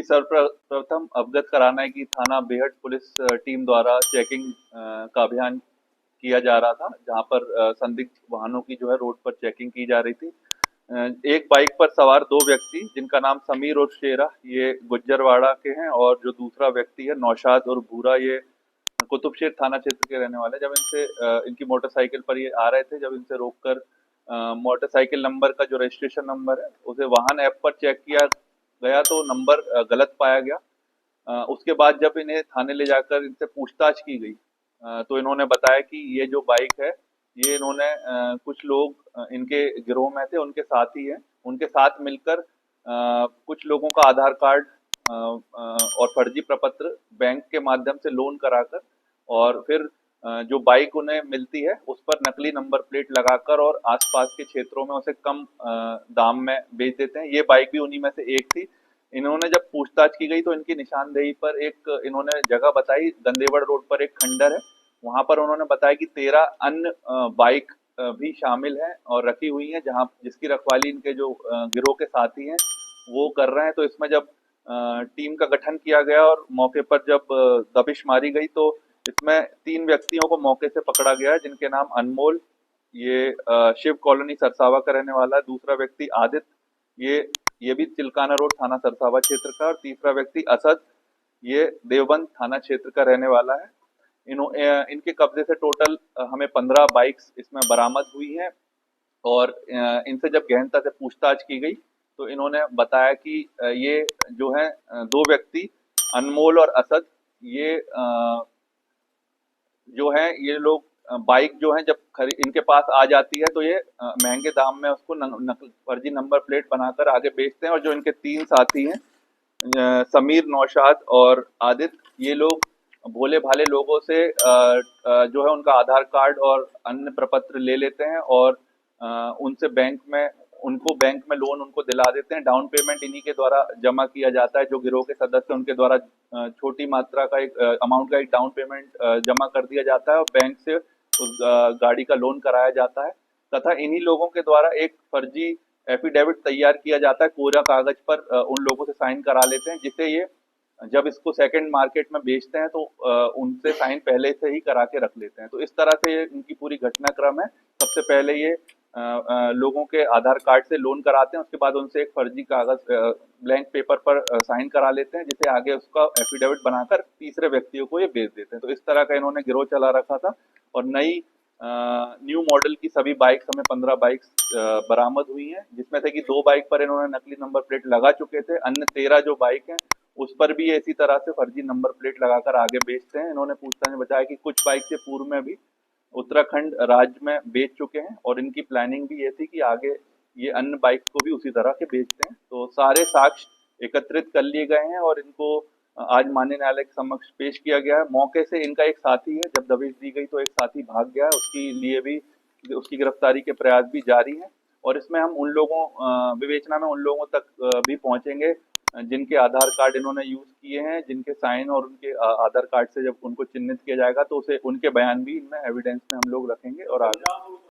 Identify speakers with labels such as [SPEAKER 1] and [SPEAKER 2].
[SPEAKER 1] सर्वप्रथम अवगत कराना है कि थाना बेहट पुलिस टीम द्वारा चेकिंग का अभियान किया जा रहा था, जहां पर संदिग्ध वाहनों की जो है रोड पर चेकिंग की जा रही थी। एक बाइक पर सवार दो व्यक्ति, जिनका नाम समीर और शेरा, ये गुज्जरवाड़ा के हैं, और जो दूसरा व्यक्ति है नौशाद और भूरा, ये कुतुबशेर थाना क्षेत्र के रहने वाले। जब इनसे इनकी मोटरसाइकिल पर ये आ रहे थे, जब इनसे रोककर मोटरसाइकिल नंबर का जो रजिस्ट्रेशन नंबर है उसे वाहन ऐप पर चेक किया गया तो नंबर गलत पाया गया। उसके बाद जब इन्हें थाने ले जाकर इनसे पूछताछ की गई, तो इन्होंने बताया कि ये जो बाइक है, ये इन्होंने कुछ लोग इनके गिरोह में थे, उनके साथी हैं, उनके साथ मिलकर कुछ लोगों का आधार कार्ड और फर्जी प्रपत्र बैंक के माध्यम से लोन कराकर, और फिर जो बाइक उन्हें मिलती है उस पर नकली नंबर प्लेट लगाकर और आसपास के क्षेत्रों में उसे कम दाम में बेच देते हैं। ये बाइक भी उन्हीं में से एक थी। इन्होंने जब पूछताछ की गई तो इनकी निशानदेही पर एक इन्होंने जगह बताई, गंदेवड़ रोड पर एक खंडर है, वहां पर उन्होंने बताया कि 13 अन्य बाइक भी शामिल हैं और रखी हुई हैं, जहां जिसकी रखवाली इनके जो गिरोह के साथी हैं वो कर रहे हैं। तो इसमें जब टीम का गठन किया गया और मौके पर जब दबिश मारी गई, तो इसमें 3 व्यक्तियों को मौके से पकड़ा गया है, जिनके नाम अनमोल, ये शिव कॉलोनी सरसावा का रहने वाला है, दूसरा व्यक्ति आदित्य, ये भी तिलकाना रोड थाना सरसावा क्षेत्र का, और तीसरा व्यक्ति असद, ये देवबंद थाना क्षेत्र का रहने वाला है। इनके कब्जे से टोटल हमें 15 बाइक्स इसमें बरामद हुई हैं, और इनसे जब गहनता से पूछताछ की गई तो इन्होंने बताया कि ये जो है दो व्यक्ति अनमोल और असद, ये जो है ये लोग बाइक जो है जब इनके पास आ जाती है तो ये महंगे दाम में उसको फर्जी नंबर प्लेट बनाकर आगे बेचते हैं। और जो इनके 3 साथी हैं, समीर, नौशाद और आदित्य, ये लोग भोले भाले लोगों से जो है उनका आधार कार्ड और अन्य प्रपत्र ले लेते हैं, और उनसे उनको बैंक में लोन उनको दिला देते हैं। डाउन पेमेंट इन्हीं के द्वारा जमा किया जाता है, जो गिरोह के सदस्य उनके द्वारा छोटी मात्रा का एक अमाउंट का एक डाउन पेमेंट जमा कर दिया जाता है, और बैंक से उस गाड़ी का लोन कराया जाता है। तथा इन्हीं लोगों के द्वारा एक फर्जी एफिडेविट तैयार किया जाता है, कोरा कागज पर उन लोगों से साइन करा लेते हैं, जिसे ये जब इसको सेकंड मार्केट में बेचते हैं तो उनसे साइन पहले से ही करा के रख लेते हैं। तो इस तरह से ये इनकी पूरी घटनाक्रम है। सबसे पहले ये लोगों के आधार कार्ड से लोन कराते हैं, उसके बाद उनसे एक फर्जी कागज ब्लैंक पेपर पर साइन करा लेते हैं, जिसे आगे उसका एफिडेविट बनाकर तीसरे व्यक्तियों को ये बेच देते हैं। तो इस तरह का इन्होंने गिरोह चला रखा था। और नई न्यू मॉडल की सभी बाइक्स, हमें 15 बाइक्स बरामद हुई हैं, जिसमें से कि 2 बाइक पर इन्होंने नकली नंबर प्लेट लगा चुके थे। अन्य 13 जो बाइक हैं उस पर भी इसी तरह से फर्जी नंबर प्लेट लगाकर आगे बेचते हैं। इन्होंने पूछताछ में बताया कि कुछ बाइक से पूर्व में भी उत्तराखंड राज्य में बेच चुके हैं, और इनकी प्लानिंग भी ये थी कि आगे ये अन्य बाइक को भी उसी तरह के बेचते हैं। तो सारे साक्ष्य एकत्रित कर लिए गए हैं और इनको आज माननीय न्यायालय के समक्ष पेश किया गया है। मौके से इनका एक साथी है, जब दबिश दी गई तो एक साथी भाग गया है, उसकी लिए भी उसकी गिरफ्तारी के प्रयास भी जारी हैं। और इसमें हम उन लोगों विवेचना में उन लोगों तक भी पहुंचेंगे जिनके आधार कार्ड इन्होंने यूज किए हैं, जिनके साइन और उनके आधार कार्ड से जब उनको चिन्हित किया जाएगा तो उसे उनके बयान भी इनमें एविडेंस में हम लोग रखेंगे और आगे